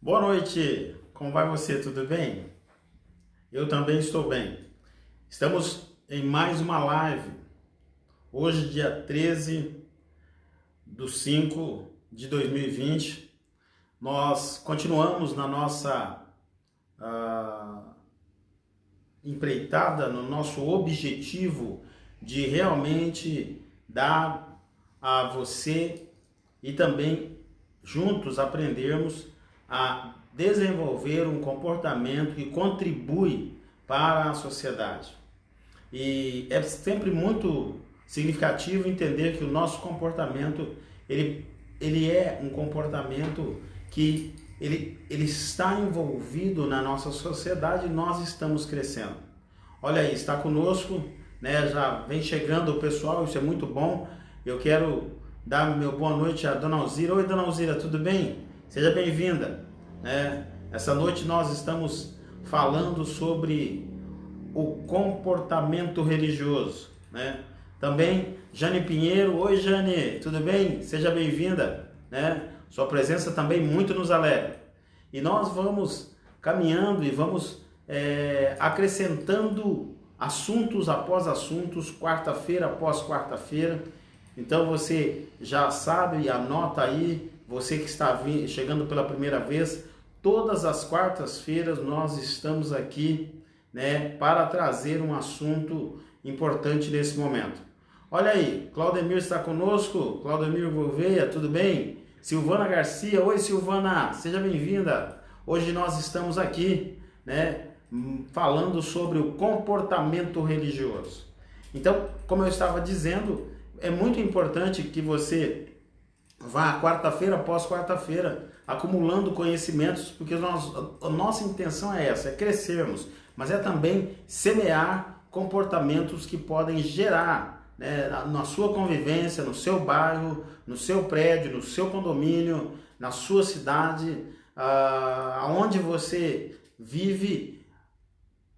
Boa noite, como vai você? Tudo bem? Eu também estou bem. Estamos em mais uma live. Hoje, dia 13/5/2020, nós continuamos na nossa empreitada, no nosso objetivo de realmente dar a você e também juntos aprendermos a desenvolver um comportamento que contribui para a sociedade. E é sempre muito significativo entender que o nosso comportamento, ele é um comportamento que ele está envolvido na nossa sociedade e nós estamos crescendo. Olha aí, está conosco, né? Já vem chegando o pessoal, isso é muito bom. Eu quero dar meu boa noite à Dona Alzira. Oi, Dona Alzira, tudo bem? Seja bem-vinda. Essa noite nós estamos falando sobre o comportamento religioso, né? Também Jane Pinheiro. Oi, Jane, tudo bem? Seja bem-vinda, né? Sua presença também muito nos alegra. E nós vamos caminhando e vamos acrescentando assuntos após assuntos, quarta-feira após quarta-feira. Então você já sabe e anota aí, você que está chegando pela primeira vez, todas as quartas-feiras nós estamos aqui, né, para trazer um assunto importante nesse momento. Olha aí, Claudemir está conosco, Claudemir Gouveia, tudo bem? Silvana Garcia, oi Silvana, seja bem-vinda. Hoje nós estamos aqui, né, falando sobre o comportamento religioso. Então, como eu estava dizendo, é muito importante que você vá quarta-feira após quarta-feira acumulando conhecimentos, porque a nossa intenção é essa, é crescermos, mas é também semear comportamentos que podem gerar, né, na sua convivência, no seu bairro, no seu prédio, no seu condomínio, na sua cidade, aonde você vive,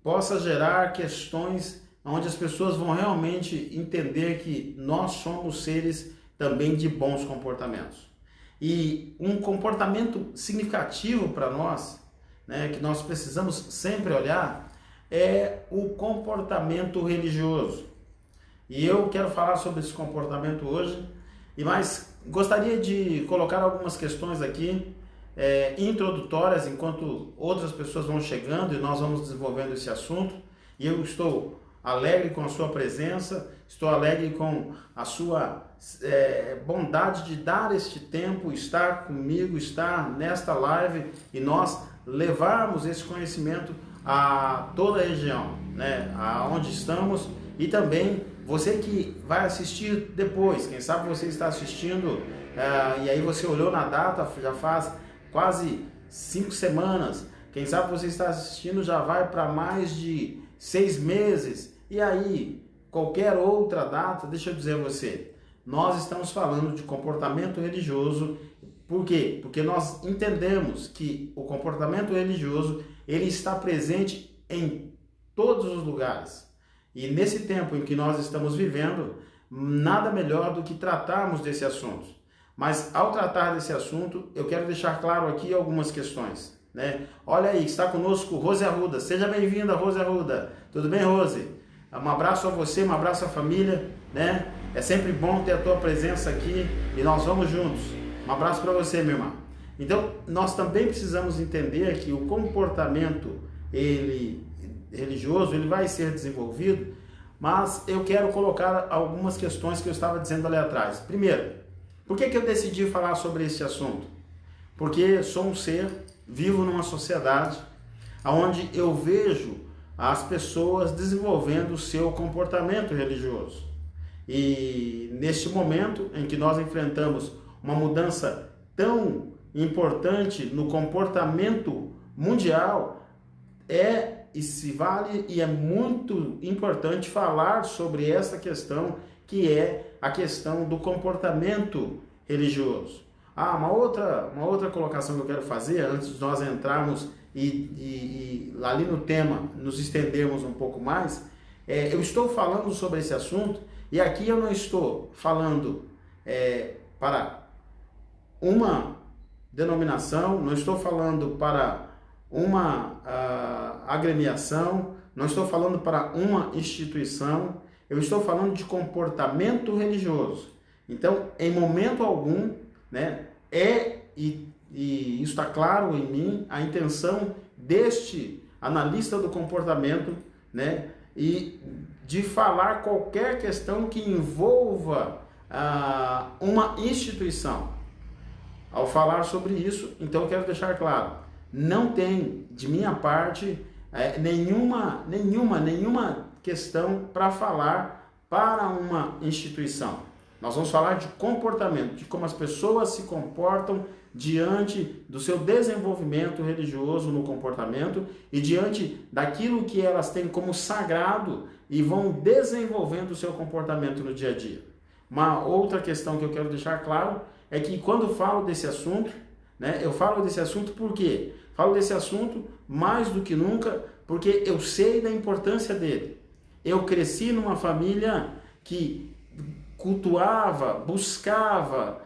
possa gerar questões onde as pessoas vão realmente entender que nós somos seres também de bons comportamentos. E um comportamento significativo para nós, né, que nós precisamos sempre olhar, é o comportamento religioso. E eu quero falar sobre esse comportamento hoje, mas gostaria de colocar algumas questões aqui, introdutórias, enquanto outras pessoas vão chegando e nós vamos desenvolvendo esse assunto. E eu estou alegre com a sua presença, estou alegre com a sua bondade de dar este tempo, estar comigo, estar nesta live e nós levarmos esse conhecimento a toda a região, né, aonde estamos, e também você que vai assistir depois, quem sabe você está assistindo e aí você olhou na data, já faz quase 5 semanas, quem sabe você está assistindo já vai para mais de 6 meses, e aí qualquer outra data. Deixa eu dizer a você, nós estamos falando de comportamento religioso. Por quê? Porque nós entendemos que o comportamento religioso, ele está presente em todos os lugares. E nesse tempo em que nós estamos vivendo, nada melhor do que tratarmos desse assunto. Mas ao tratar desse assunto, eu quero deixar claro aqui algumas questões, né? Olha aí, está conosco Rose Arruda. Seja bem-vinda, Rose Arruda. Tudo bem, Rose? Um abraço a você, um abraço à família, né? É sempre bom ter a tua presença aqui e nós vamos juntos. Um abraço para você, minha irmã. Então, nós também precisamos entender que o comportamento religioso, ele vai ser desenvolvido, mas eu quero colocar algumas questões que eu estava dizendo ali atrás. Primeiro, por que eu decidi falar sobre esse assunto? Porque sou um ser, vivo numa sociedade onde eu vejo as pessoas desenvolvendo o seu comportamento religioso. E neste momento em que nós enfrentamos uma mudança tão importante no comportamento mundial, e se vale e é muito importante falar sobre essa questão, que é a questão do comportamento religioso. Uma outra colocação que eu quero fazer, antes de nós entrarmos e ali no tema, nos estendermos um pouco mais, eu estou falando sobre esse assunto, e aqui eu não estou falando para uma denominação, não estou falando para uma agremiação, não estou falando para uma instituição, eu estou falando de comportamento religioso. Então, em momento algum, né, e isso está claro em mim, a intenção deste analista do comportamento, né, e de falar qualquer questão que envolva uma instituição. Ao falar sobre isso, então eu quero deixar claro, não tem de minha parte nenhuma questão para falar para uma instituição. Nós vamos falar de comportamento, de como as pessoas se comportam diante do seu desenvolvimento religioso no comportamento e diante daquilo que elas têm como sagrado e vão desenvolvendo o seu comportamento no dia a dia. Uma outra questão que eu quero deixar claro é que quando falo desse assunto, né, eu falo desse assunto por quê? Falo desse assunto mais do que nunca porque eu sei da importância dele. Eu cresci numa família que cultuava, buscava,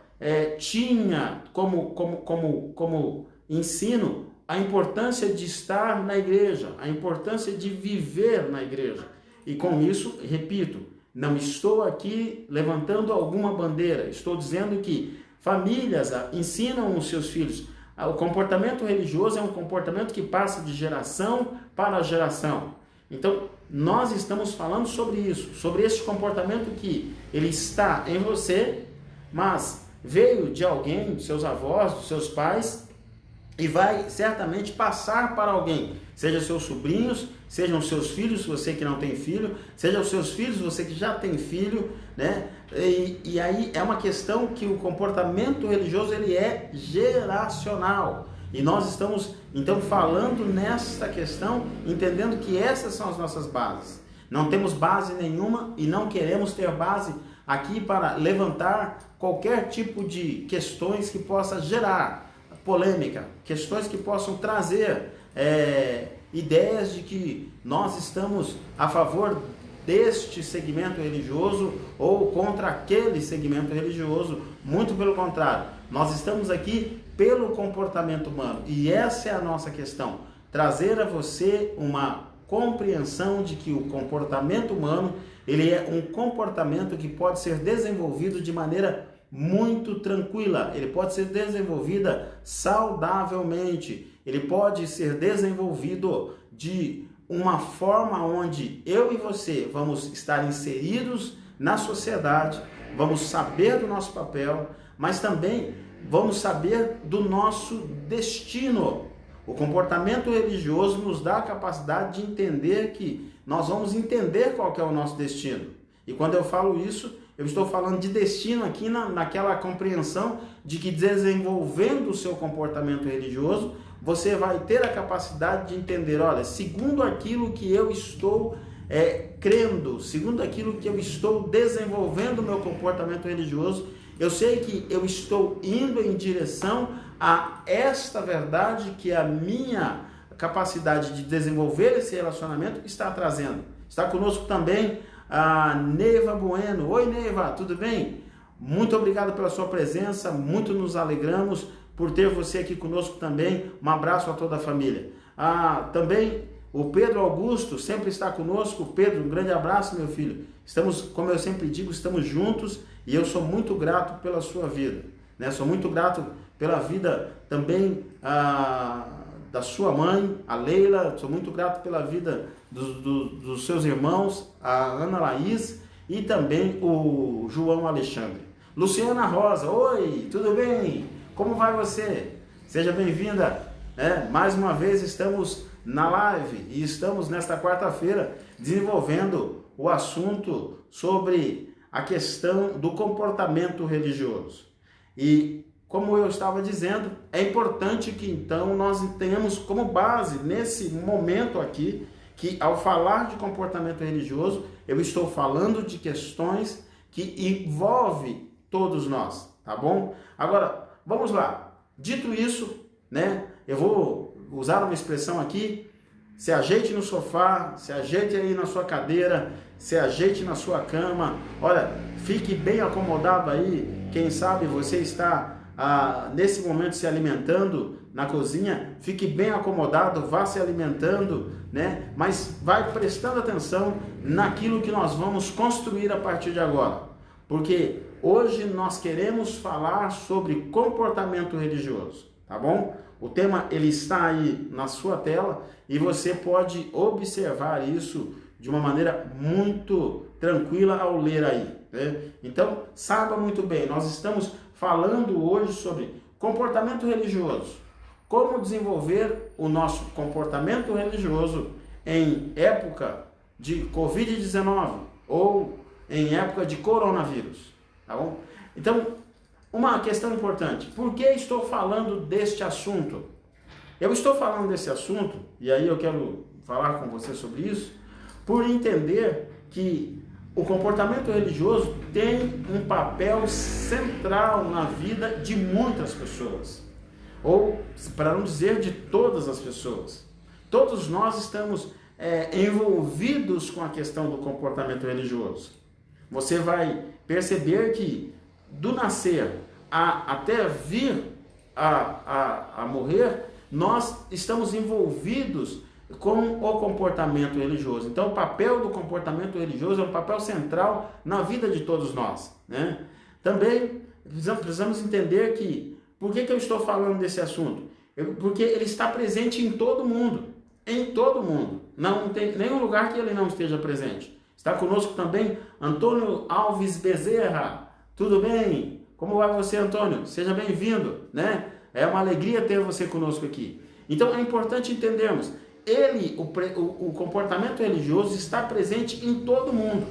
tinha como ensino a importância de estar na igreja, a importância de viver na igreja. E com isso, repito, não estou aqui levantando alguma bandeira, estou dizendo que famílias ensinam os seus filhos. O comportamento religioso é um comportamento que passa de geração para geração. Então, nós estamos falando sobre isso, sobre esse comportamento que ele está em você, mas veio de alguém, dos seus avós, dos seus pais, e vai certamente passar para alguém, seja seus sobrinhos, sejam seus filhos, você que não tem filho, seja os seus filhos, você que já tem filho, né? E aí é uma questão que o comportamento religioso ele é geracional. E nós estamos, então, falando nesta questão, entendendo que essas são as nossas bases. Não temos base nenhuma e não queremos ter base aqui para levantar qualquer tipo de questões que possa gerar polêmica, questões que possam trazer ideias de que nós estamos a favor deste segmento religioso ou contra aquele segmento religioso. Muito pelo contrário, nós estamos aqui pelo comportamento humano e essa é a nossa questão, trazer a você uma compreensão de que o comportamento humano ele é um comportamento que pode ser desenvolvido de maneira muito tranquila, ele pode ser desenvolvida saudavelmente, ele pode ser desenvolvido de uma forma onde eu e você vamos estar inseridos na sociedade, vamos saber do nosso papel, mas também vamos saber do nosso destino. O comportamento religioso nos dá a capacidade de entender que nós vamos entender qual que é o nosso destino. E quando eu falo isso, eu estou falando de destino aqui naquela compreensão de que desenvolvendo o seu comportamento religioso, você vai ter a capacidade de entender, olha, segundo aquilo que eu estou crendo, segundo aquilo que eu estou desenvolvendo o meu comportamento religioso, eu sei que eu estou indo em direção a esta verdade que a minha capacidade de desenvolver esse relacionamento está trazendo. Está conosco também a Neiva Bueno. Oi, Neiva, tudo bem? Muito obrigado pela sua presença, muito nos alegramos por ter você aqui conosco também. Um abraço a toda a família. Também o Pedro Augusto sempre está conosco. Pedro, um grande abraço, meu filho. Estamos, como eu sempre digo, estamos juntos e eu sou muito grato pela sua vida, né? Sou muito grato pela vida também da sua mãe, a Leila. Sou muito grato pela vida dos seus irmãos, a Ana Laís e também o João Alexandre. Luciana Rosa, oi, tudo bem? Como vai você? Seja bem-vinda. Mais uma vez estamos na live e estamos nesta quarta-feira desenvolvendo o assunto sobre a questão do comportamento religioso. E como eu estava dizendo, é importante que então nós tenhamos como base nesse momento aqui que ao falar de comportamento religioso, eu estou falando de questões que envolvem todos nós, tá bom? Agora, vamos lá. Dito isso, né, eu vou usar uma expressão aqui, se ajeite no sofá, se ajeite aí na sua cadeira, se ajeite na sua cama, olha, fique bem acomodado aí, quem sabe você está nesse momento se alimentando na cozinha, fique bem acomodado, vá se alimentando, né? Mas vai prestando atenção naquilo que nós vamos construir a partir de agora. Porque hoje nós queremos falar sobre comportamento religioso, tá bom? O tema ele está aí na sua tela e você pode observar isso de uma maneira muito tranquila ao ler aí, né? Então, saiba muito bem, nós estamos falando hoje sobre comportamento religioso. Como desenvolver o nosso comportamento religioso em época de Covid-19 ou em época de coronavírus, tá bom? Então, uma questão importante, por que estou falando deste assunto? Eu estou falando desse assunto, e aí eu quero falar com você sobre isso, por entender que o comportamento religioso tem um papel central na vida de muitas pessoas, ou para não dizer de todas as pessoas. Todos nós estamos envolvidos com a questão do comportamento religioso. Você vai perceber que do nascer até vir a morrer, nós estamos envolvidos com o comportamento religioso. Então, o papel do comportamento religioso é um papel central na vida de todos nós, né? Também precisamos entender que, por que eu estou falando desse assunto? Porque ele está presente em todo mundo, não tem nenhum lugar que ele não esteja presente. Está conosco também Antônio Alves Bezerra. Tudo bem? Como vai você, Antônio? Seja bem-vindo, né? É uma alegria ter você conosco aqui. Então, é importante entendermos, o comportamento religioso está presente em todo mundo.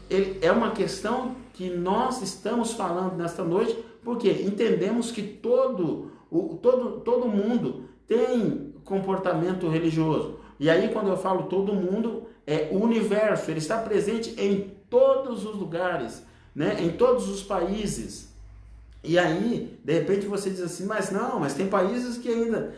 Ele é uma questão que nós estamos falando nesta noite, porque entendemos que todo mundo tem comportamento religioso. E aí, quando eu falo todo mundo, é o universo, ele está presente em todos os lugares, né? Em todos os países. E aí, de repente você diz assim, mas tem países que ainda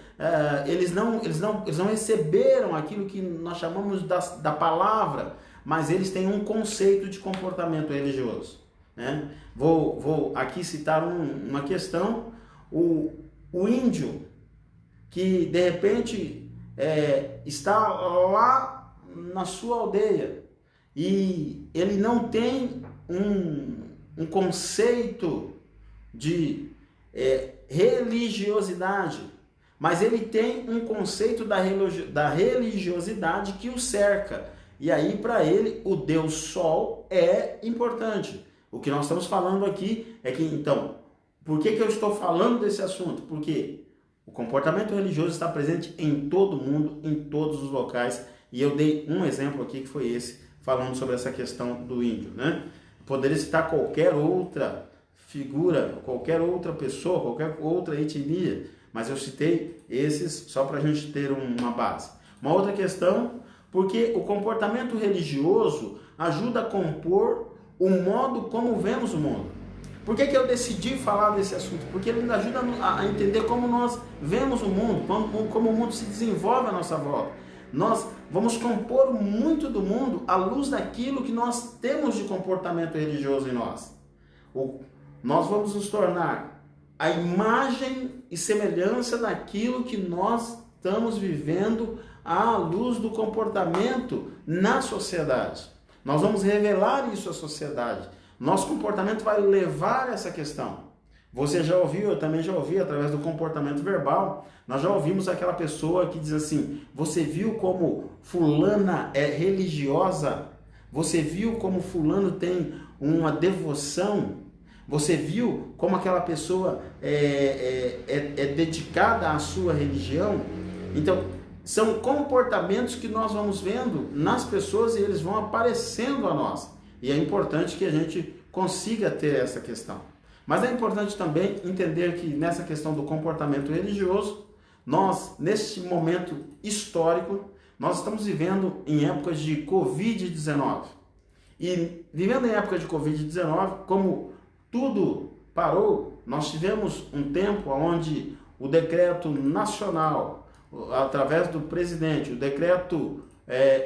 eles não receberam aquilo que nós chamamos da palavra, mas eles têm um conceito de comportamento religioso, né? Vou aqui citar uma questão, o índio que de repente está lá na sua aldeia e ele não tem um conceito de religiosidade, mas ele tem um conceito da religiosidade que o cerca. E aí, para ele, o Deus Sol é importante. O que nós estamos falando aqui é que, então, por que eu estou falando desse assunto? Porque o comportamento religioso está presente em todo mundo, em todos os locais. E eu dei um exemplo aqui que foi esse, falando sobre essa questão do índio, né? Poderia citar qualquer outra figura, qualquer outra pessoa, qualquer outra etnia, mas eu citei esses só para a gente ter uma base. Uma outra questão, porque o comportamento religioso ajuda a compor o modo como vemos o mundo. Por que eu decidi falar desse assunto? Porque ele ajuda a entender como nós vemos o mundo, como o mundo se desenvolve à nossa volta. Nós vamos compor muito do mundo à luz daquilo que nós temos de comportamento religioso em nós. Nós vamos nos tornar a imagem e semelhança daquilo que nós estamos vivendo à luz do comportamento na sociedade. Nós vamos revelar isso à sociedade. Nosso comportamento vai levar essa questão. Você já ouviu, eu também já ouvi, através do comportamento verbal, nós já ouvimos aquela pessoa que diz assim, você viu como fulana é religiosa? Você viu como fulano tem uma devoção? Você viu como aquela pessoa é dedicada à sua religião? Então, são comportamentos que nós vamos vendo nas pessoas e eles vão aparecendo a nós. E é importante que a gente consiga ter essa questão. Mas é importante também entender que nessa questão do comportamento religioso, nós, nesse momento histórico, nós estamos vivendo em épocas de Covid-19. E vivendo em época de Covid-19, como tudo parou, nós tivemos um tempo onde o decreto nacional, através do presidente, o decreto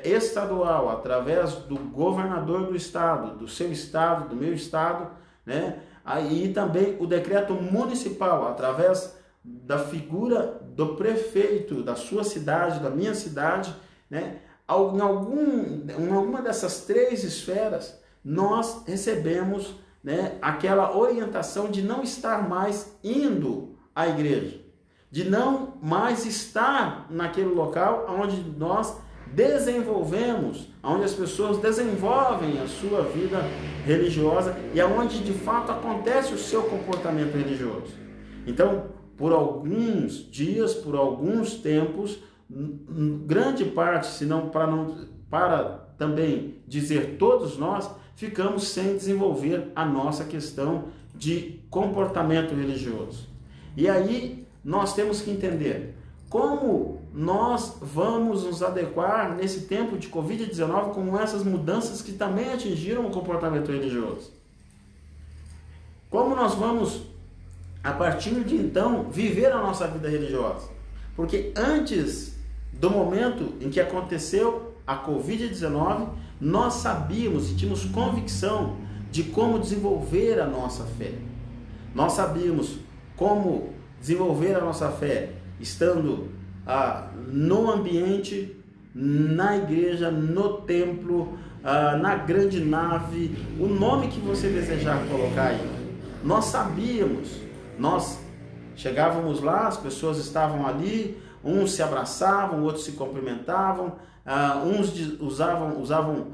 estadual, através do governador do estado, do seu estado, do meu estado, né? Aí também o decreto municipal, através da figura do prefeito da sua cidade, da minha cidade, né? Em alguma dessas três esferas, nós recebemos, né, aquela orientação de não estar mais indo à igreja, de não mais estar naquele local onde nós desenvolvemos, onde as pessoas desenvolvem a sua vida religiosa e aonde de fato acontece o seu comportamento religioso. Então, por alguns dias, por alguns tempos, grande parte, se não para também dizer todos nós, ficamos sem desenvolver a nossa questão de comportamento religioso. E aí nós temos que entender como nós vamos nos adequar nesse tempo de Covid-19 com essas mudanças que também atingiram o comportamento religioso. Como nós vamos, a partir de então, viver a nossa vida religiosa? Porque antes do momento em que aconteceu a Covid-19, nós sabíamos e tínhamos convicção de como desenvolver a nossa fé. Nós sabíamos como desenvolver a nossa fé estando no ambiente, na igreja, no templo, na grande nave, o nome que você desejar colocar aí. Nós sabíamos, nós chegávamos lá, as pessoas estavam ali, uns se abraçavam, outros se cumprimentavam, uns usavam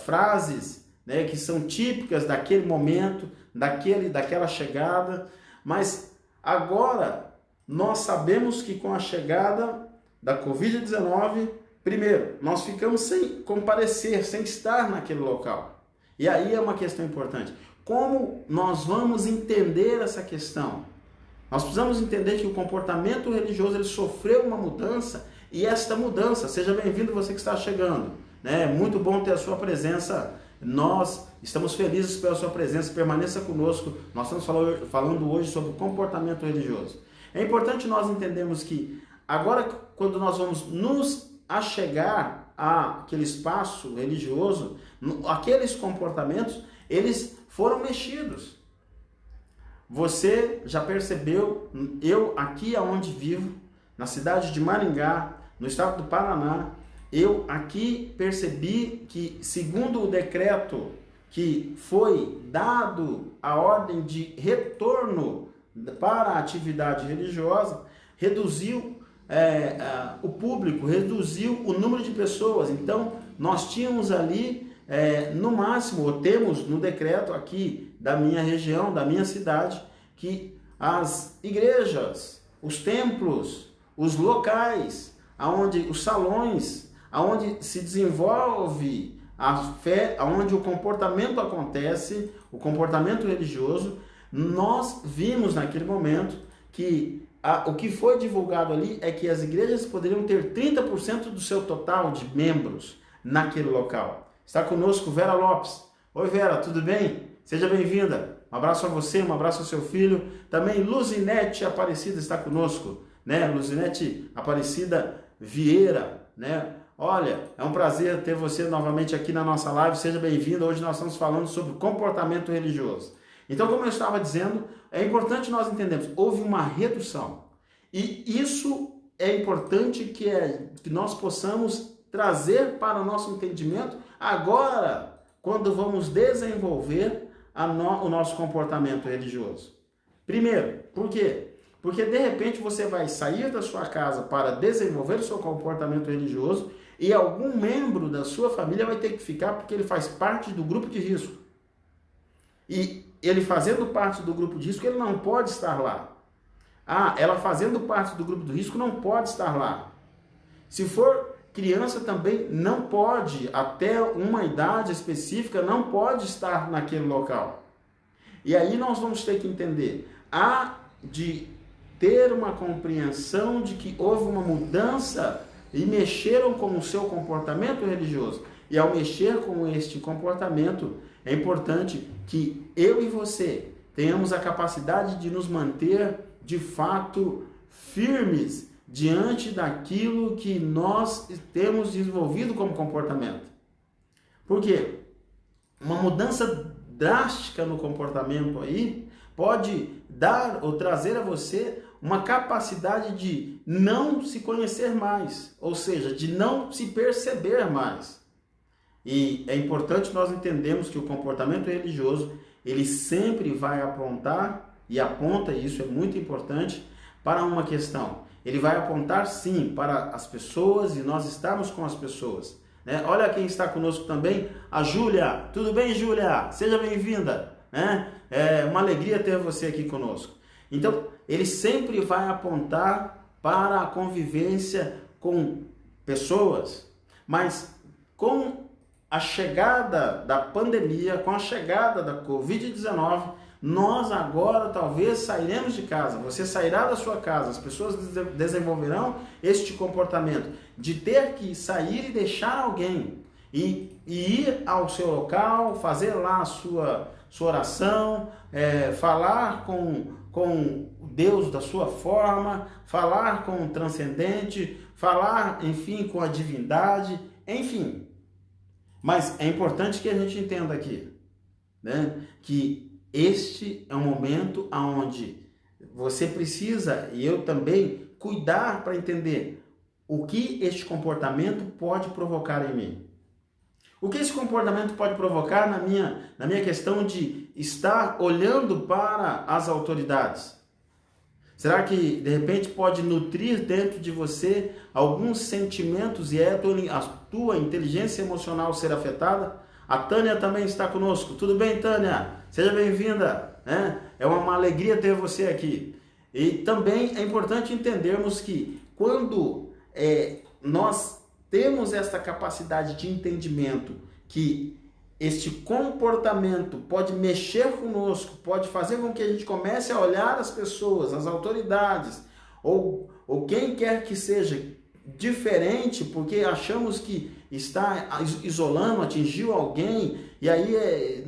frases, né, que são típicas daquele momento, daquela chegada, mas agora nós sabemos que com a chegada da Covid-19, primeiro, nós ficamos sem comparecer, sem estar naquele local. E aí é uma questão importante. Como nós vamos entender essa questão? Nós precisamos entender que o comportamento religioso ele sofreu uma mudança, e esta mudança, seja bem-vindo você que está chegando, né? Muito bom ter a sua presença. Nós estamos felizes pela sua presença, permaneça conosco. Nós estamos falando hoje sobre o comportamento religioso. É importante nós entendermos que agora, quando nós vamos nos achegar àquele espaço religioso, aqueles comportamentos, eles foram mexidos. Você já percebeu, eu aqui aonde vivo, na cidade de Maringá, no estado do Paraná, eu aqui percebi que, segundo o decreto que foi dado a ordem de retorno para a atividade religiosa, reduziu o público, reduziu o número de pessoas. Então, nós tínhamos ali, no máximo, ou temos no decreto aqui da minha região, da minha cidade, que as igrejas, os templos, os locais, os salões, aonde se desenvolve a fé, aonde o comportamento acontece, o comportamento religioso, nós vimos naquele momento que o que foi divulgado ali é que as igrejas poderiam ter 30% do seu total de membros naquele local. Está conosco Vera Lopes. Oi Vera, tudo bem? Seja bem-vinda. Um abraço a você, um abraço ao seu filho. Também Luzinete Aparecida está conosco, né? Luzinete Aparecida Vieira, né? Olha, é um prazer ter você novamente aqui na nossa live. Seja bem-vindo. Hoje nós estamos falando sobre comportamento religioso. Então, como eu estava dizendo, é importante nós entendermos, houve uma redução. E isso é importante que nós possamos trazer para o nosso entendimento agora, quando vamos desenvolver o nosso comportamento religioso. Primeiro, por quê? Porque de repente você vai sair da sua casa para desenvolver o seu comportamento religioso e algum membro da sua família vai ter que ficar porque ele faz parte do grupo de risco. E ele fazendo parte do grupo de risco, ele não pode estar lá. Ela fazendo parte do grupo de risco não pode estar lá. Se for criança também não pode, até uma idade específica, não pode estar naquele local. E aí nós vamos ter que entender, de ter uma compreensão de que houve uma mudança e mexeram com o seu comportamento religioso. E ao mexer com este comportamento, é importante que eu e você tenhamos a capacidade de nos manter, de fato, firmes diante daquilo que nós temos desenvolvido como comportamento. Por quê? Uma mudança drástica no comportamento aí pode dar ou trazer a você uma capacidade de não se conhecer mais, ou seja, de não se perceber mais. E é importante nós entendermos que o comportamento religioso, ele sempre vai apontar, e aponta, e isso é muito importante, para uma questão. Ele vai apontar sim para as pessoas e nós estarmos com as pessoas. Né? Olha quem está conosco também, a Júlia. Tudo bem, Júlia? Seja bem-vinda. Né? É uma alegria ter você aqui conosco. Então, ele sempre vai apontar para a convivência com pessoas, mas com a chegada da pandemia, com a chegada da Covid-19, nós agora talvez sairemos de casa, você sairá da sua casa, as pessoas desenvolverão este comportamento de ter que sair e deixar alguém e ir ao seu local, fazer lá a sua oração, falar com Deus da sua forma, falar com o transcendente, falar, enfim, com a divindade, enfim. Mas é importante que a gente entenda aqui, né, que este é um momento onde você precisa, e eu também, cuidar para entender o que este comportamento pode provocar em mim. O que esse comportamento pode provocar na minha questão de estar olhando para as autoridades? Será que, de repente, pode nutrir dentro de você alguns sentimentos e a tua inteligência emocional ser afetada? A Tânia também está conosco. Tudo bem, Tânia? Seja bem-vinda. Né? É uma alegria ter você aqui. E também é importante entendermos que quando nós temos esta capacidade de entendimento que este comportamento pode mexer conosco, pode fazer com que a gente comece a olhar as pessoas, as autoridades, ou quem quer que seja diferente, porque achamos que está isolando, atingiu alguém, e aí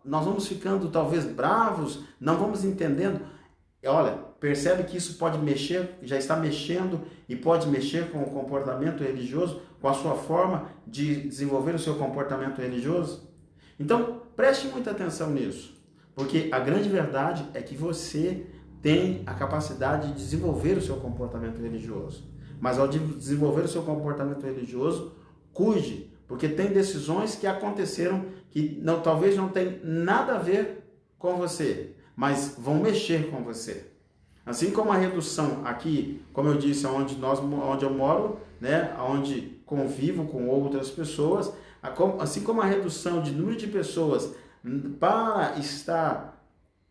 nós vamos ficando talvez bravos, não vamos entendendo. Olha, percebe que isso pode mexer, já está mexendo e pode mexer com o comportamento religioso, com a sua forma de desenvolver o seu comportamento religioso? Então, preste muita atenção nisso, porque a grande verdade é que você tem a capacidade de desenvolver o seu comportamento religioso. Mas ao desenvolver o seu comportamento religioso, cuide, porque tem decisões que aconteceram que talvez não tenham nada a ver com você, mas vão mexer com você. Assim como a redução aqui, como eu disse, onde eu moro, né, onde convivo com outras pessoas, assim como a redução de número de pessoas para estar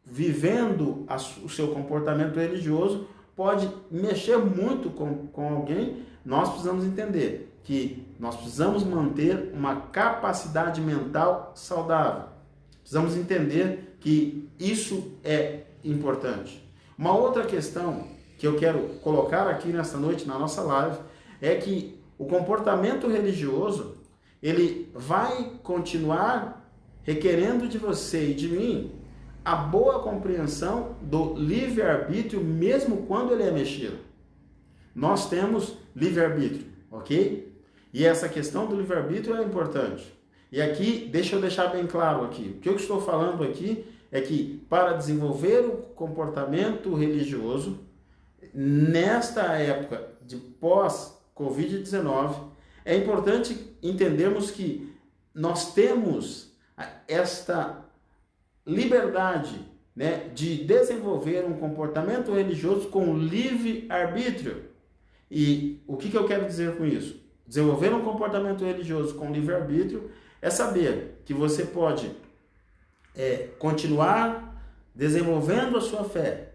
vivendo o seu comportamento religioso pode mexer muito com alguém, nós precisamos entender que nós precisamos manter uma capacidade mental saudável. Precisamos entender que isso é importante. Uma outra questão que eu quero colocar aqui nesta noite, na nossa live, é que o comportamento religioso, ele vai continuar requerendo de você e de mim a boa compreensão do livre-arbítrio, mesmo quando ele é mexido. Nós temos livre-arbítrio, ok? E essa questão do livre-arbítrio é importante. E aqui, deixa eu deixar bem claro aqui, o que eu estou falando aqui é que para desenvolver o comportamento religioso, nesta época de pós-Covid-19, é importante entendermos que nós temos esta liberdade, né, de desenvolver um comportamento religioso com livre-arbítrio. E o que eu quero dizer com isso? Desenvolver um comportamento religioso com livre-arbítrio é saber que você pode continuar desenvolvendo a sua fé.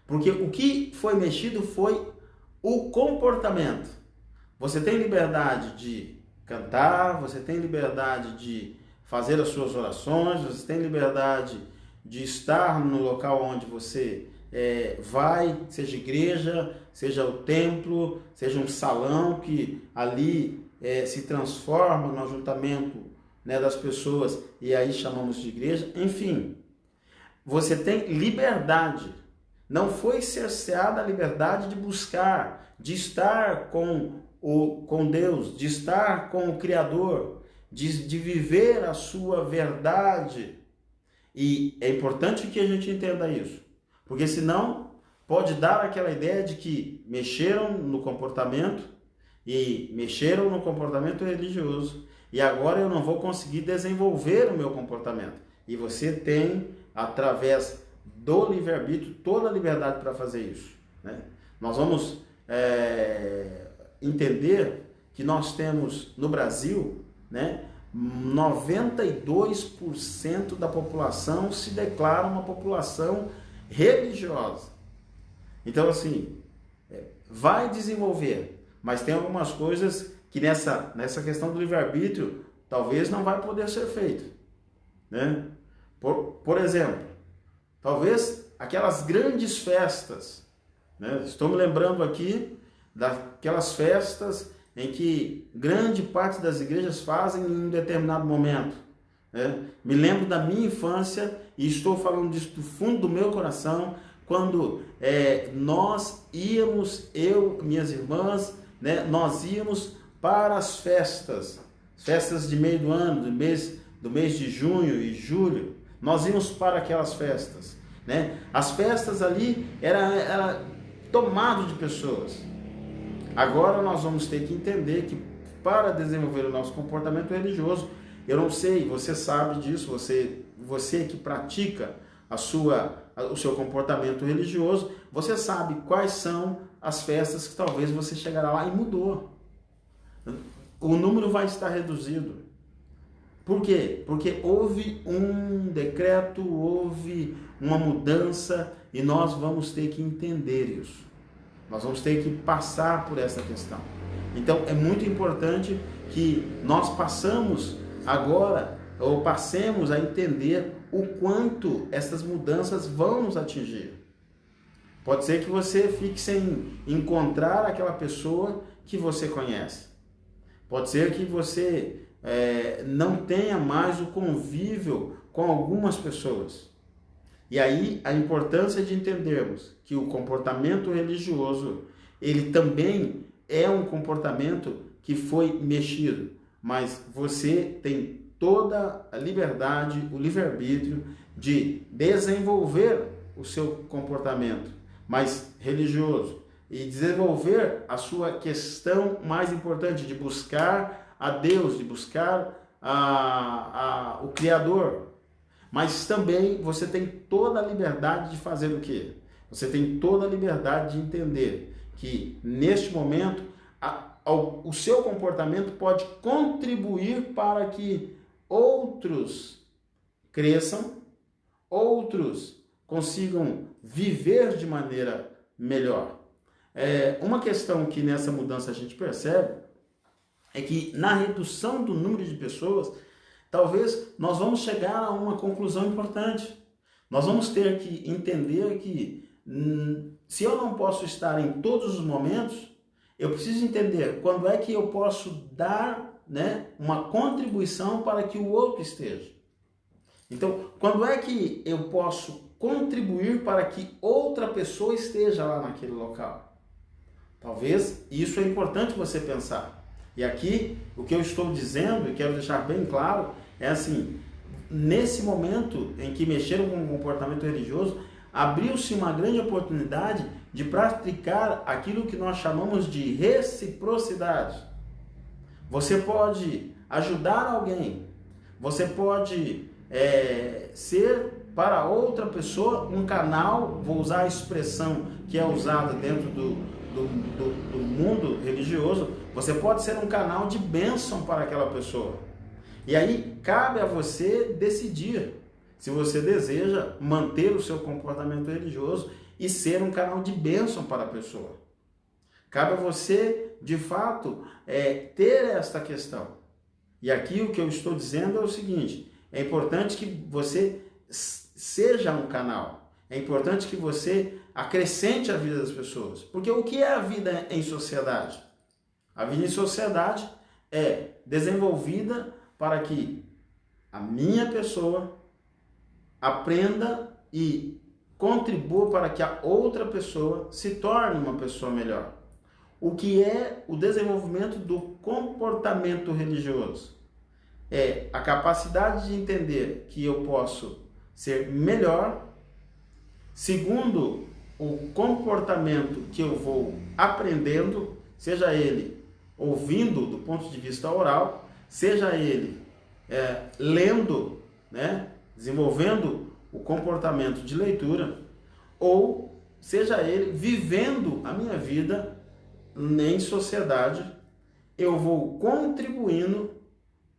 Porque o que foi mexido foi o comportamento. Você tem liberdade de cantar, você tem liberdade de fazer as suas orações, você tem liberdade de estar no local onde você vai, seja igreja, seja o templo, seja um salão que ali se transforma no ajuntamento, né, das pessoas, e aí chamamos de igreja. Enfim, você tem liberdade. Não foi cerceada a liberdade de buscar, de estar com Deus, de estar com o Criador, de viver a sua verdade. E é importante que a gente entenda isso, porque senão pode dar aquela ideia de que mexeram no comportamento religioso e agora eu não vou conseguir desenvolver o meu comportamento. E você tem, através do livre-arbítrio, toda a liberdade para fazer isso, né? Nós vamos entender que nós temos no Brasil, né, 92% da população se declara uma população religiosa. Então, assim, vai desenvolver, mas tem algumas coisas que nessa questão do livre-arbítrio talvez não vai poder ser feito, né? Por exemplo, talvez aquelas grandes festas, né? Estou me lembrando aqui daquelas festas em que grande parte das igrejas fazem em um determinado momento, né? Me lembro da minha infância e estou falando disso do fundo do meu coração, quando nós íamos, eu, minhas irmãs, né, nós íamos para as festas de meio do ano, do mês de junho e julho, nós íamos para aquelas festas, né? As festas ali era tomado de pessoas. Agora nós vamos ter que entender que para desenvolver o nosso comportamento religioso, eu não sei, você sabe disso, você que pratica o seu comportamento religioso, você sabe quais são as festas que talvez você chegará lá e mudou. O número vai estar reduzido. Por quê? Porque houve um decreto, houve uma mudança e nós vamos ter que entender isso. Nós vamos ter que passar por essa questão. Então é muito importante que nós passemos agora, ou passemos a entender o quanto essas mudanças vão nos atingir. Pode ser que você fique sem encontrar aquela pessoa que você conhece. Pode ser que você não tenha mais o convívio com algumas pessoas. E aí a importância de entendermos que o comportamento religioso, ele também é um comportamento que foi mexido, mas você tem toda a liberdade, o livre-arbítrio de desenvolver o seu comportamento mais religioso e desenvolver a sua questão mais importante de buscar a Deus, de buscar o Criador. Mas também você tem toda a liberdade de fazer o quê? Você tem toda a liberdade de entender que neste momento o seu comportamento pode contribuir para que outros cresçam, outros consigam viver de maneira melhor. Uma questão que nessa mudança a gente percebe é que na redução do número de pessoas, talvez nós vamos chegar a uma conclusão importante. Nós vamos ter que entender que se eu não posso estar em todos os momentos, eu preciso entender quando é que eu posso dar, né, uma contribuição para que o outro esteja. Então, quando é que eu posso contribuir para que outra pessoa esteja lá naquele local? Talvez isso é importante você pensar. E aqui, o que eu estou dizendo, e quero deixar bem claro, é assim, nesse momento em que mexeram com o comportamento religioso, abriu-se uma grande oportunidade de praticar aquilo que nós chamamos de reciprocidade. Você pode ajudar alguém, você pode ser para outra pessoa um canal, vou usar a expressão que é usada dentro do mundo religioso, você pode ser um canal de bênção para aquela pessoa. E aí cabe a você decidir se você deseja manter o seu comportamento religioso e ser um canal de bênção para a pessoa. Cabe a você, de fato, ter esta questão. E aqui o que eu estou dizendo é o seguinte: é importante que você seja um canal. É importante que você acrescente a vida das pessoas. Porque o que é a vida em sociedade? A vida em sociedade é desenvolvida para que a minha pessoa aprenda e contribua para que a outra pessoa se torne uma pessoa melhor. O que é o desenvolvimento do comportamento religioso? É a capacidade de entender que eu posso ser melhor, segundo o comportamento que eu vou aprendendo, seja ele ouvindo do ponto de vista oral, seja ele lendo, né, desenvolvendo o comportamento de leitura, ou seja ele vivendo a minha vida em sociedade, eu vou contribuindo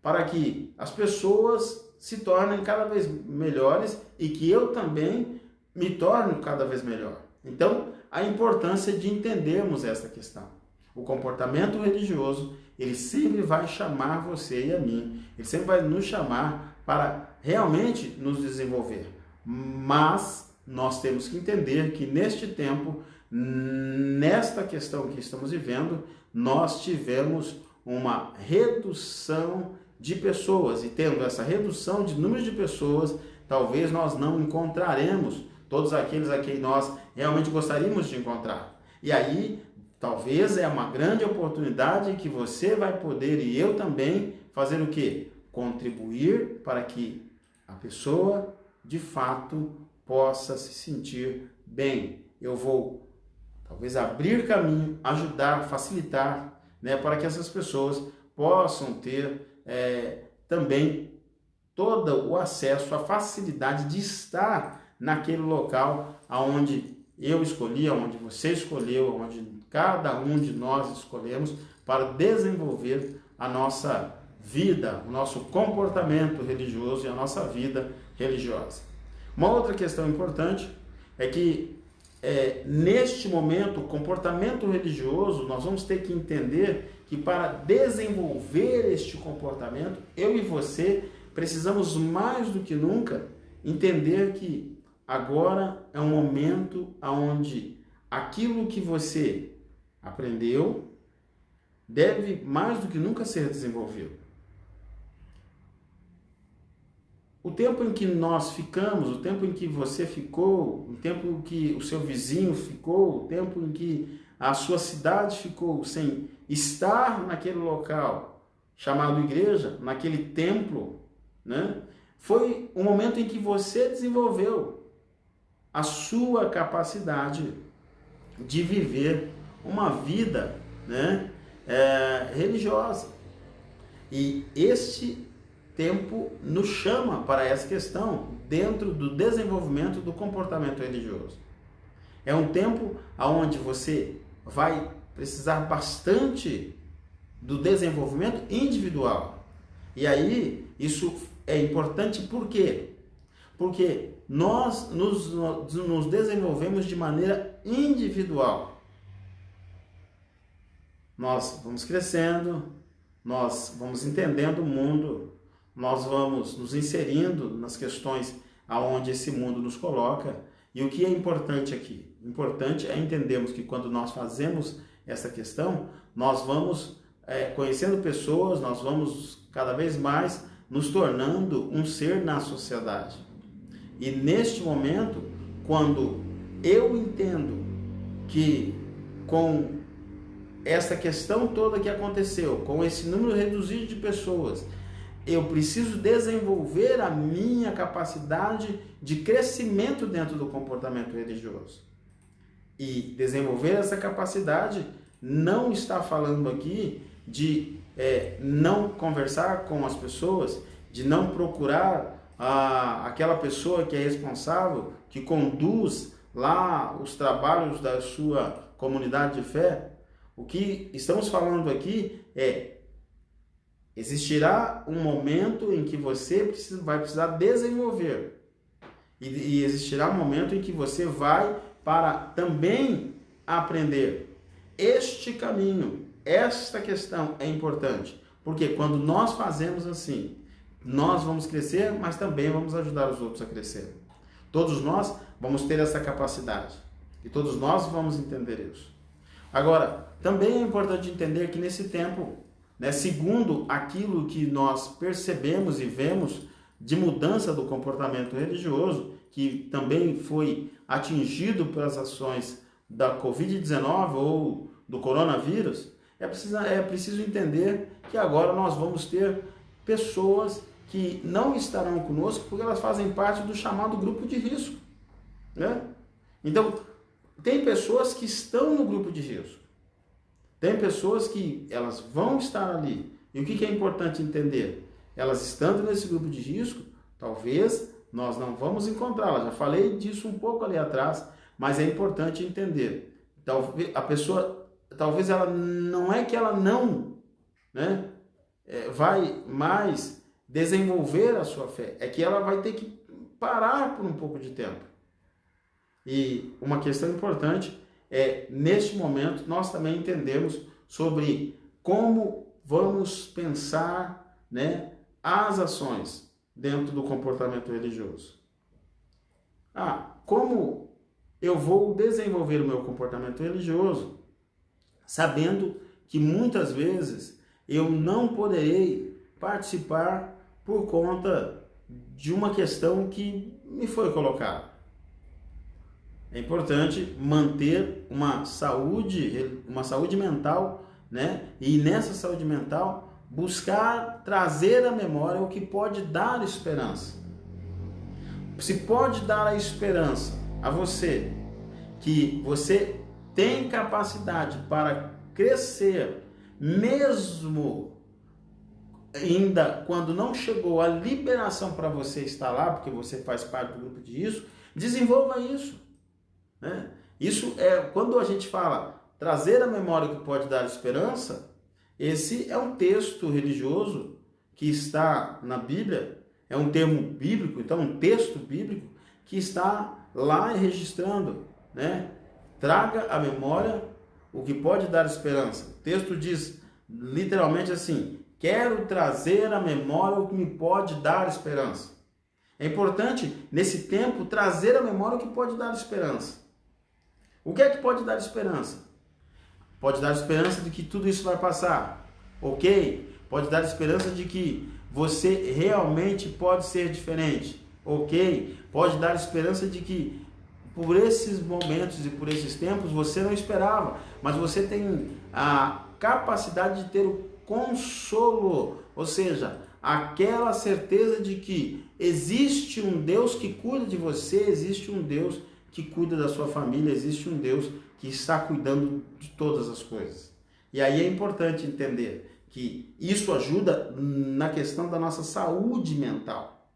para que as pessoas se tornem cada vez melhores e que eu também me torne cada vez melhor. Então, a importância de entendermos essa questão. O comportamento religioso, ele sempre vai chamar você e a mim, ele sempre vai nos chamar para realmente nos desenvolver. Mas nós temos que entender que neste tempo, nesta questão que estamos vivendo, nós tivemos uma redução de pessoas, e tendo essa redução de número de pessoas, talvez nós não encontraremos todos aqueles a quem nós realmente gostaríamos de encontrar. E aí, talvez é uma grande oportunidade que você vai poder, e eu também, fazer o quê? Contribuir para que a pessoa, de fato, possa se sentir bem. Eu vou, talvez, abrir caminho, ajudar, facilitar, né, para que essas pessoas possam ter também todo o acesso, a facilidade de estar naquele local onde eu escolhi, onde você escolheu, onde cada um de nós escolhemos para desenvolver a nossa vida, o nosso comportamento religioso e a nossa vida religiosa. Uma outra questão importante é que neste momento, o comportamento religioso, nós vamos ter que entender que para desenvolver este comportamento, eu e você precisamos mais do que nunca entender que agora é um momento onde aquilo que você aprendeu deve mais do que nunca ser desenvolvido. O tempo em que nós ficamos, o tempo em que você ficou, o tempo em que o seu vizinho ficou, o tempo em que a sua cidade ficou sem estar naquele local chamado igreja, naquele templo, né? Foi um momento em que você desenvolveu a sua capacidade de viver uma vida, né, religiosa. E este tempo nos chama para essa questão dentro do desenvolvimento do comportamento religioso. É um tempo onde você vai precisar bastante do desenvolvimento individual. E aí, isso é importante por quê? Porque nós nos desenvolvemos de maneira individual. Nós vamos crescendo, nós vamos entendendo o mundo, nós vamos nos inserindo nas questões aonde esse mundo nos coloca. E o que é importante aqui? O importante é entendermos que quando nós fazemos essa questão, nós vamos conhecendo pessoas, nós vamos cada vez mais nos tornando um ser na sociedade. E neste momento, quando eu entendo que com essa questão toda que aconteceu, com esse número reduzido de pessoas, eu preciso desenvolver a minha capacidade de crescimento dentro do comportamento religioso. E desenvolver essa capacidade não está falando aqui de não conversar com as pessoas, de não procurar aquela pessoa que é responsável, que conduz lá os trabalhos da sua comunidade de fé. O que estamos falando aqui existirá um momento em que você vai precisar desenvolver. E existirá um momento em que você vai para também aprender. Este caminho, esta questão é importante. Porque quando nós fazemos assim, nós vamos crescer, mas também vamos ajudar os outros a crescer. Todos nós vamos ter essa capacidade. E todos nós vamos entender isso. Agora, também é importante entender que nesse tempo, né, segundo aquilo que nós percebemos e vemos de mudança do comportamento religioso, que também foi atingido pelas ações da Covid-19 ou do coronavírus, é preciso entender que agora nós vamos ter pessoas que não estarão conosco porque elas fazem parte do chamado grupo de risco, né? Então, tem pessoas que estão no grupo de risco. Tem pessoas que elas vão estar ali. E o que é importante entender? Elas estando nesse grupo de risco, talvez nós não vamos encontrá-las. Já falei disso um pouco ali atrás, mas é importante entender. Talvez a pessoa, talvez ela não é que ela não, né, vai mais desenvolver a sua fé, é que ela vai ter que parar por um pouco de tempo. E uma questão importante é, neste momento, nós também entendemos sobre como vamos pensar, né, as ações dentro do comportamento religioso. Como eu vou desenvolver o meu comportamento religioso sabendo que muitas vezes eu não poderei participar por conta de uma questão que me foi colocada. É importante manter uma saúde mental, né? E nessa saúde mental, buscar trazer à memória o que pode dar esperança. Se pode dar a esperança a você, que você tem capacidade para crescer, mesmo ainda quando não chegou a liberação para você estar lá, porque você faz parte do grupo de risco, desenvolva isso. Né? Isso é, quando a gente fala trazer à memória o que pode dar esperança, esse é um texto religioso que está na Bíblia, é um termo bíblico, então um texto bíblico que está lá registrando, né? Traga à memória o que pode dar esperança. O texto diz literalmente assim: quero trazer à memória o que me pode dar esperança. É importante, nesse tempo, trazer à memória o que pode dar esperança. O que é que pode dar esperança? Pode dar esperança de que tudo isso vai passar, ok? Pode dar esperança de que você realmente pode ser diferente, ok? Pode dar esperança de que por esses momentos e por esses tempos você não esperava, mas você tem a capacidade de ter o consolo, ou seja, aquela certeza de que existe um Deus que cuida de você, existe um Deus que cuida da sua família, existe um Deus que está cuidando de todas as coisas. E aí é importante entender que isso ajuda na questão da nossa saúde mental.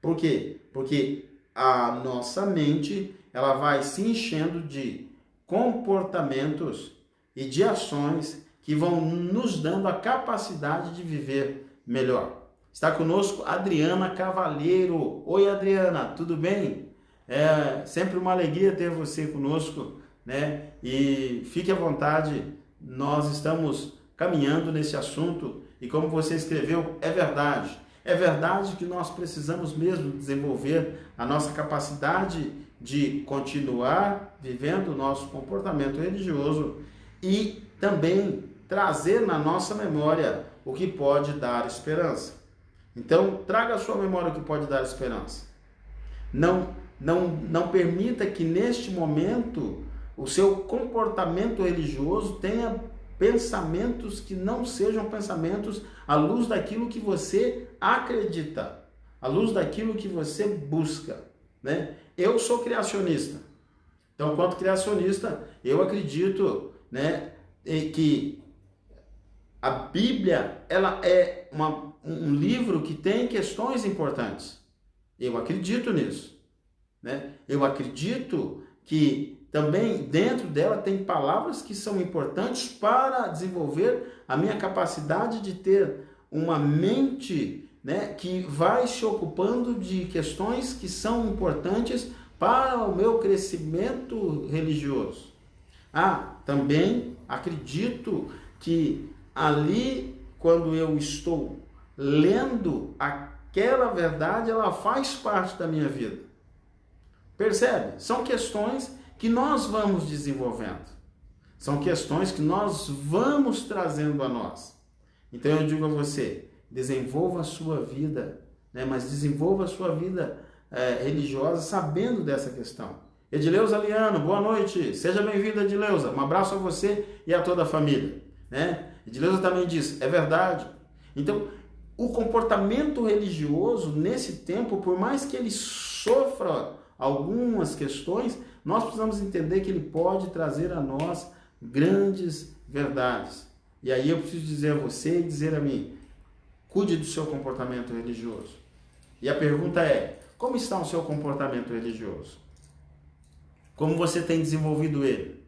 Por quê? Porque a nossa mente ela vai se enchendo de comportamentos e de ações que vão nos dando a capacidade de viver melhor. Está conosco Adriana Cavalheiro. Oi, Adriana, tudo bem? É sempre uma alegria ter você conosco, né? E fique à vontade, nós estamos caminhando nesse assunto e como você escreveu, é verdade. É verdade que nós precisamos mesmo desenvolver a nossa capacidade de continuar vivendo o nosso comportamento religioso e também trazer na nossa memória o que pode dar esperança. Então, traga à sua memória o que pode dar esperança. Não permita que neste momento o seu comportamento religioso tenha pensamentos que não sejam pensamentos à luz daquilo que você acredita, à luz daquilo que você busca, né? Eu sou criacionista. Então, quanto criacionista, eu acredito, né, que a Bíblia ela é um livro que tem questões importantes. Eu acredito nisso, né? Eu acredito que também dentro dela tem palavras que são importantes para desenvolver a minha capacidade de ter uma mente, né, que vai se ocupando de questões que são importantes para o meu crescimento religioso. Também acredito que ali, quando eu estou lendo aquela verdade, ela faz parte da minha vida. Percebe? São questões que nós vamos desenvolvendo. São questões que nós vamos trazendo a nós. Então eu digo a você, desenvolva a sua vida, né? Mas desenvolva a sua vida religiosa sabendo dessa questão. Edileuza Liano, boa noite. Seja bem-vinda, Edileuza. Um abraço a você e a toda a família, né? Edileuza também diz, é verdade. Então, o comportamento religioso, nesse tempo, por mais que ele sofra algumas questões, nós precisamos entender que ele pode trazer a nós grandes verdades. E aí eu preciso dizer a você e dizer a mim, cuide do seu comportamento religioso. E a pergunta é, como está o seu comportamento religioso? Como você tem desenvolvido ele?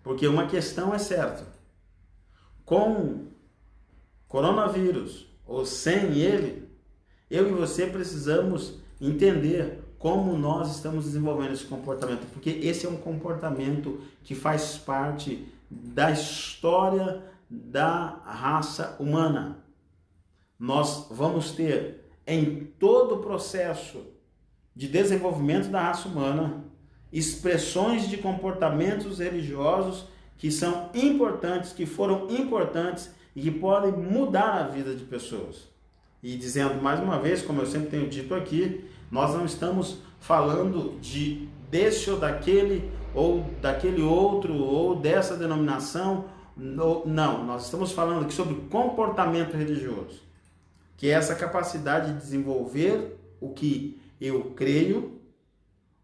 Porque uma questão é certa, com coronavírus ou sem ele, eu e você precisamos entender como nós estamos desenvolvendo esse comportamento, porque esse é um comportamento que faz parte da história da raça humana. Nós vamos ter em todo o processo de desenvolvimento da raça humana expressões de comportamentos religiosos que são importantes, que foram importantes e que podem mudar a vida de pessoas. E dizendo mais uma vez, como eu sempre tenho dito aqui, nós não estamos falando desse ou daquele outro, ou dessa denominação, não, nós estamos falando aqui sobre comportamento religioso, que é essa capacidade de desenvolver o que eu creio,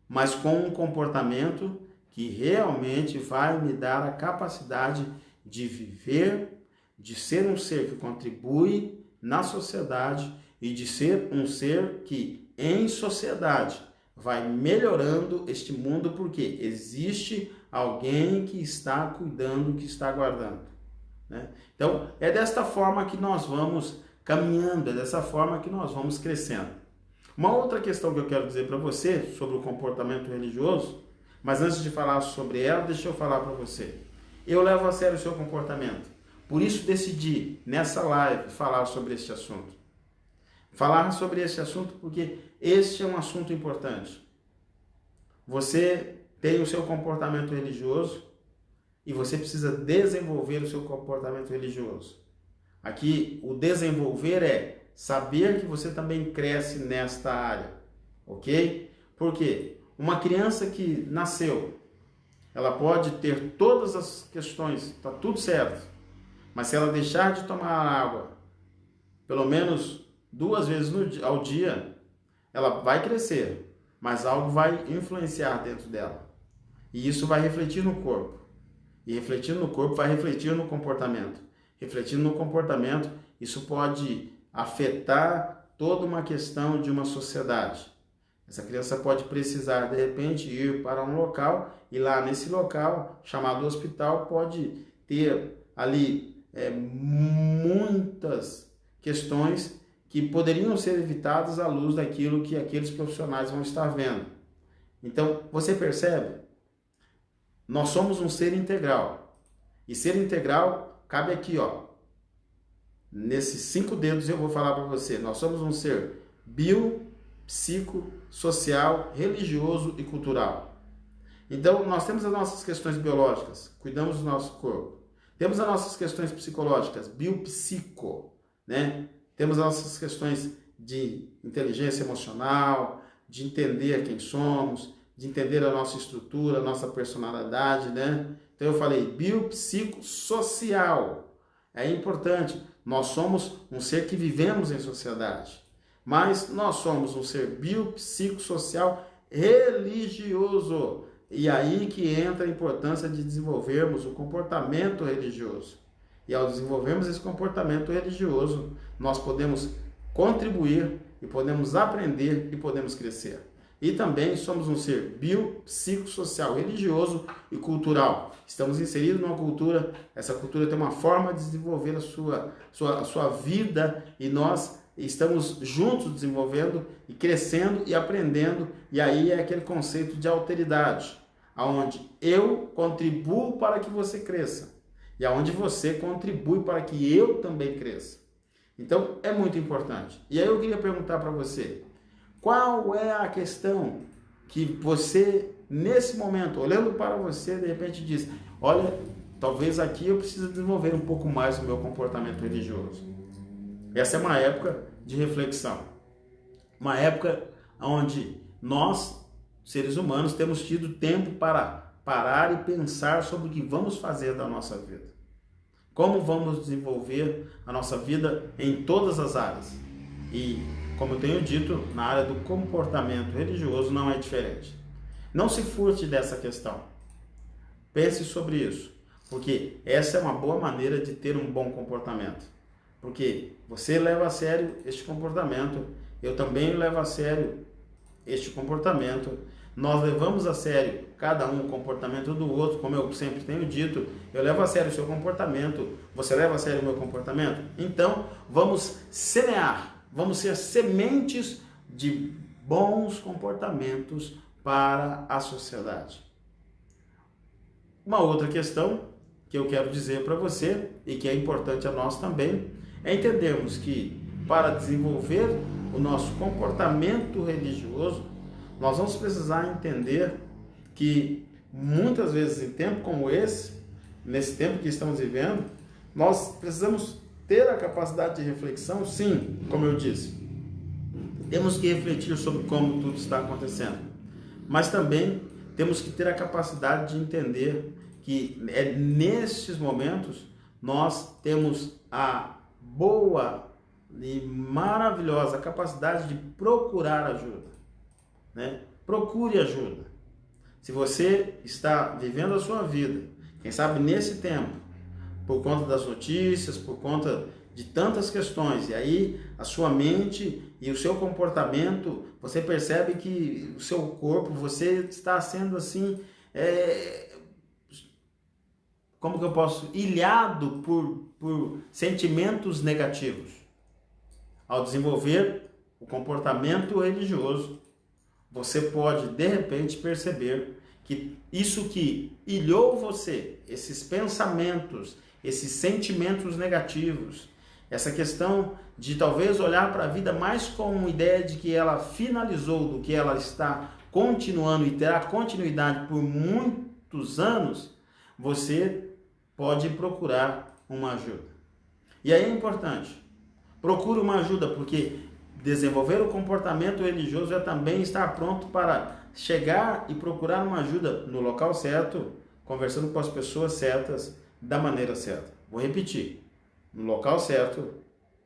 mas com um comportamento que realmente vai me dar a capacidade de viver, de ser um ser que contribui na sociedade e de ser um ser que, em sociedade, vai melhorando este mundo, porque existe alguém que está cuidando, que está guardando, né? Então, é desta forma que nós vamos caminhando, é dessa forma que nós vamos crescendo. Uma outra questão que eu quero dizer para você sobre o comportamento religioso, mas antes de falar sobre ela, deixa eu falar para você. Eu levo a sério o seu comportamento. Por isso decidi, nessa live, falar sobre este assunto. Falar sobre esse assunto porque este é um assunto importante. Você tem o seu comportamento religioso e você precisa desenvolver o seu comportamento religioso. Aqui, o desenvolver é saber que você também cresce nesta área, ok? Por quê? Uma criança que nasceu, ela pode ter todas as questões, está tudo certo, mas se ela deixar de tomar água, pelo menos 2 vezes ao dia, ela vai crescer, mas algo vai influenciar dentro dela. E isso vai refletir no corpo. E refletindo no corpo, vai refletir no comportamento. Refletindo no comportamento, isso pode afetar toda uma questão de uma sociedade. Essa criança pode precisar, de repente, ir para um local, e lá nesse local, chamado hospital, pode ter ali muitas questões que poderiam ser evitadas à luz daquilo que aqueles profissionais vão estar vendo. Então, você percebe? Nós somos um ser integral. E ser integral cabe aqui, ó. Nesses 5 dedos eu vou falar para você. Nós somos um ser bio, psico, social, religioso e cultural. Então, nós temos as nossas questões biológicas, cuidamos do nosso corpo. Temos as nossas questões psicológicas, biopsico, né? Temos as nossas questões de inteligência emocional, de entender quem somos, de entender a nossa estrutura, a nossa personalidade, né? Então eu falei biopsicossocial. É importante. Nós somos um ser que vivemos em sociedade, mas nós somos um ser biopsicossocial religioso. E aí que entra a importância de desenvolvermos o comportamento religioso. E ao desenvolvermos esse comportamento religioso, nós podemos contribuir e podemos aprender e podemos crescer. E também somos um ser biopsicossocial, religioso e cultural. Estamos inseridos numa cultura, essa cultura tem uma forma de desenvolver a sua vida e nós estamos juntos desenvolvendo e crescendo e aprendendo. E aí é aquele conceito de alteridade, onde eu contribuo para que você cresça e aonde você contribui para que eu também cresça. Então é muito importante. E aí eu queria perguntar para você, qual é a questão que você, nesse momento, olhando para você, de repente diz, olha, talvez aqui eu precise desenvolver um pouco mais o meu comportamento religioso. Essa é uma época de reflexão. Uma época onde nós, seres humanos, temos tido tempo para parar e pensar sobre o que vamos fazer da nossa vida. como vamos desenvolver a nossa vida em todas as áreas. E, como eu tenho dito, na área do comportamento religioso não é diferente. Não se furte dessa questão. Pense sobre isso, porque essa é uma boa maneira de ter um bom comportamento. Porque você leva a sério este comportamento, eu também levo a sério este comportamento. Nós levamos a sério cada um o comportamento do outro, como eu sempre tenho dito, eu levo a sério o seu comportamento, você leva a sério o meu comportamento? Então, vamos semear, vamos ser sementes de bons comportamentos para a sociedade. Uma outra questão que eu quero dizer para você, e que é importante a nós também, é entendermos que para desenvolver o nosso comportamento religioso, nós vamos precisar entender que muitas vezes em tempo como esse, nesse tempo que estamos vivendo, nós precisamos ter a capacidade de reflexão, sim, como eu disse. Temos que refletir sobre como tudo está acontecendo, mas também temos que ter a capacidade de entender que nestes momentos nós temos a boa e maravilhosa capacidade de procurar ajuda, né? Procure ajuda. Se você está vivendo a sua vida, quem sabe nesse tempo, por conta das notícias, por conta de tantas questões, e aí a sua mente e o seu comportamento, você percebe que o seu corpo, você está sendo assim, como que eu posso, ilhado por sentimentos negativos. Ao desenvolver o comportamento religioso, você pode de repente perceber que isso que ilhou você, esses pensamentos, esses sentimentos negativos, essa questão de talvez olhar para a vida mais com uma ideia de que ela finalizou do que ela está continuando e terá continuidade por muitos anos, você pode procurar uma ajuda. E aí é importante, procure uma ajuda, porque desenvolver o comportamento religioso é também estar pronto para chegar e procurar uma ajuda no local certo, conversando com as pessoas certas, da maneira certa. Vou repetir, no local certo,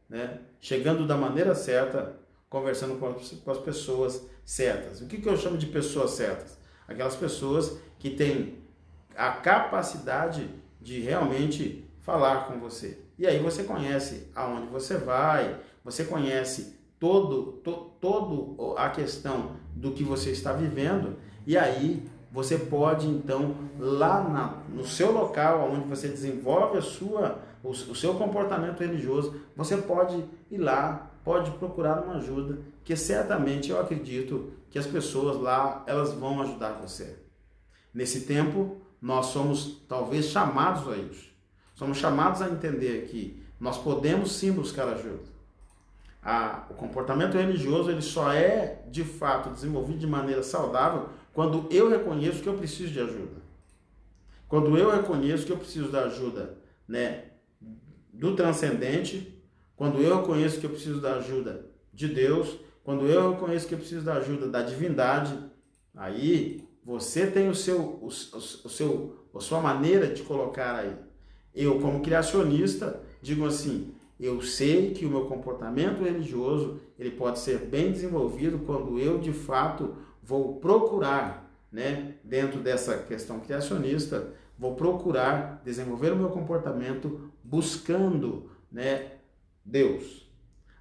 né? Chegando da maneira certa, conversando com as pessoas certas. O que eu chamo de pessoas certas? Aquelas pessoas que têm a capacidade de realmente falar com você. E aí você conhece aonde você vai, você conhece todo a questão do que você está vivendo, e aí você pode então lá no seu local onde você desenvolve o seu comportamento religioso, você pode ir lá, pode procurar uma ajuda, que certamente eu acredito que as pessoas lá, elas vão ajudar você. Nesse tempo, nós somos talvez chamados a isso. Somos chamados a entender que nós podemos sim buscar ajuda. O comportamento religioso ele só é de fato desenvolvido de maneira saudável quando eu reconheço que eu preciso de ajuda. Quando eu reconheço que eu preciso da ajuda, né, do transcendente, quando eu reconheço que eu preciso da ajuda de Deus, quando eu reconheço que eu preciso da ajuda da divindade, aí você tem a sua maneira de colocar aí. Eu, como criacionista, digo assim, eu sei que o meu comportamento religioso ele pode ser bem desenvolvido quando eu, de fato, vou procurar, né, dentro dessa questão criacionista, vou procurar desenvolver o meu comportamento buscando, né, Deus.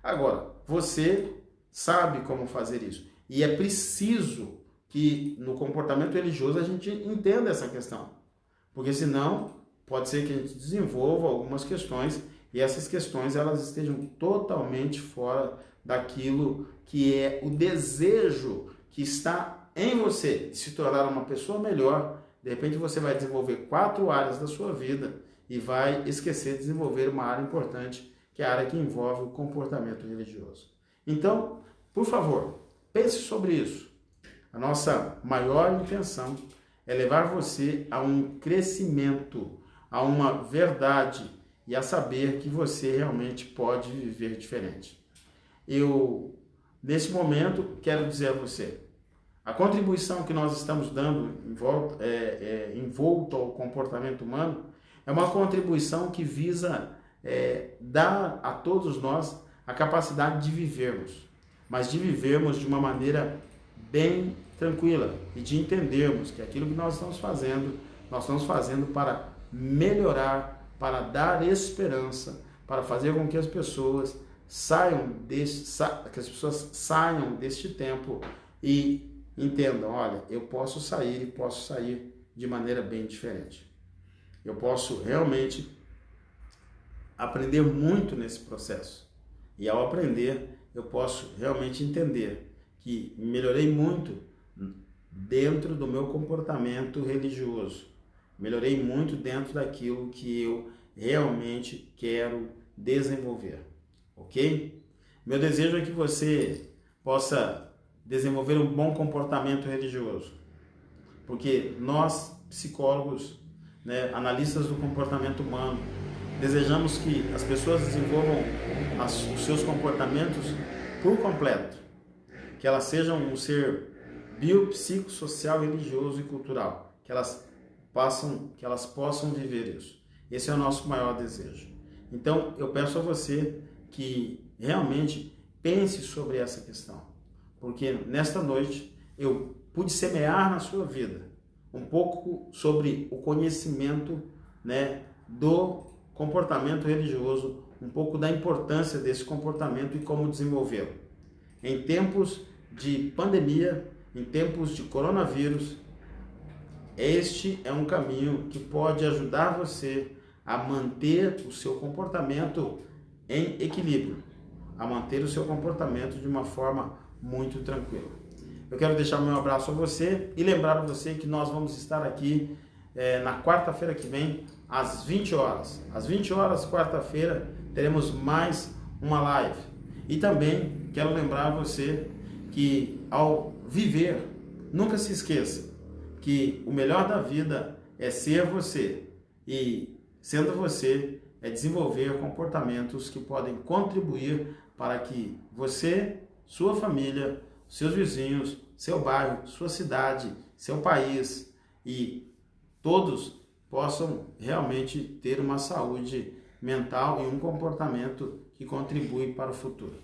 Agora, você sabe como fazer isso. E é preciso que no comportamento religioso a gente entenda essa questão. Porque senão pode ser que a gente desenvolva algumas questões e essas questões elas estejam totalmente fora daquilo que é o desejo que está em você de se tornar uma pessoa melhor. De repente você vai desenvolver 4 áreas da sua vida e vai esquecer de desenvolver uma área importante, que é a área que envolve o comportamento religioso. Então, por favor, pense sobre isso. A nossa maior intenção é levar você a um crescimento, a uma verdade e a saber que você realmente pode viver diferente. Eu, nesse momento, quero dizer a você, a contribuição que nós estamos dando envolto ao comportamento humano É uma contribuição que visa dar a todos nós a capacidade de vivermos, mas de vivermos de uma maneira bem tranquila e de entendermos que aquilo que nós estamos fazendo para melhorar, para dar esperança, para fazer com que as pessoas saiam deste tempo e entendam, olha, eu posso sair e posso sair de maneira bem diferente. Eu posso realmente aprender muito nesse processo. E ao aprender, eu posso realmente entender que melhorei muito dentro do meu comportamento religioso. Melhorei muito dentro daquilo que eu realmente quero desenvolver, ok? Meu desejo é que você possa desenvolver um bom comportamento religioso, porque nós, psicólogos, analistas do comportamento humano, desejamos que as pessoas desenvolvam os seus comportamentos por completo, que elas sejam um ser biopsicossocial, religioso e cultural, que elas possam viver isso. Esse é o nosso maior desejo. Então, eu peço a você que realmente pense sobre essa questão, porque nesta noite eu pude semear na sua vida um pouco sobre o conhecimento, do comportamento religioso, um pouco da importância desse comportamento e como desenvolvê-lo. Em tempos de pandemia, em tempos de coronavírus, este é um caminho que pode ajudar você a manter o seu comportamento em equilíbrio, a manter o seu comportamento de uma forma muito tranquila. Eu quero deixar o meu abraço a você e lembrar a você que nós vamos estar aqui na quarta-feira que vem, às 20 horas. Às 20 horas, quarta-feira, teremos mais uma live. E também quero lembrar a você que ao viver, nunca se esqueça que o melhor da vida é ser você. E sendo você, é desenvolver comportamentos que podem contribuir para que você, sua família, seus vizinhos, seu bairro, sua cidade, seu país e todos possam realmente ter uma saúde mental e um comportamento que contribui para o futuro.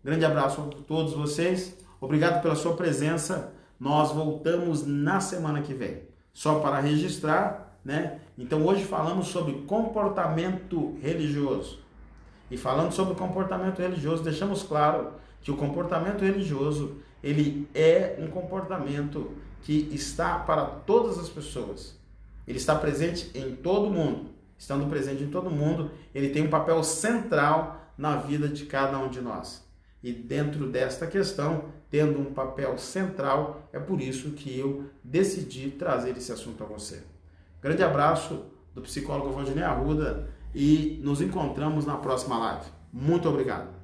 Grande abraço a todos vocês, obrigado pela sua presença, nós voltamos na semana que vem. Só para registrar, Então hoje falamos sobre comportamento religioso. E falando sobre comportamento religioso, deixamos claro que o comportamento religioso, ele é um comportamento que está para todas as pessoas. Ele está presente em todo mundo. Estando presente em todo mundo, ele tem um papel central na vida de cada um de nós. E dentro desta questão, tendo um papel central, é por isso que eu decidi trazer esse assunto a você. Grande abraço do psicólogo Valdinei Arruda e nos encontramos na próxima live. Muito obrigado.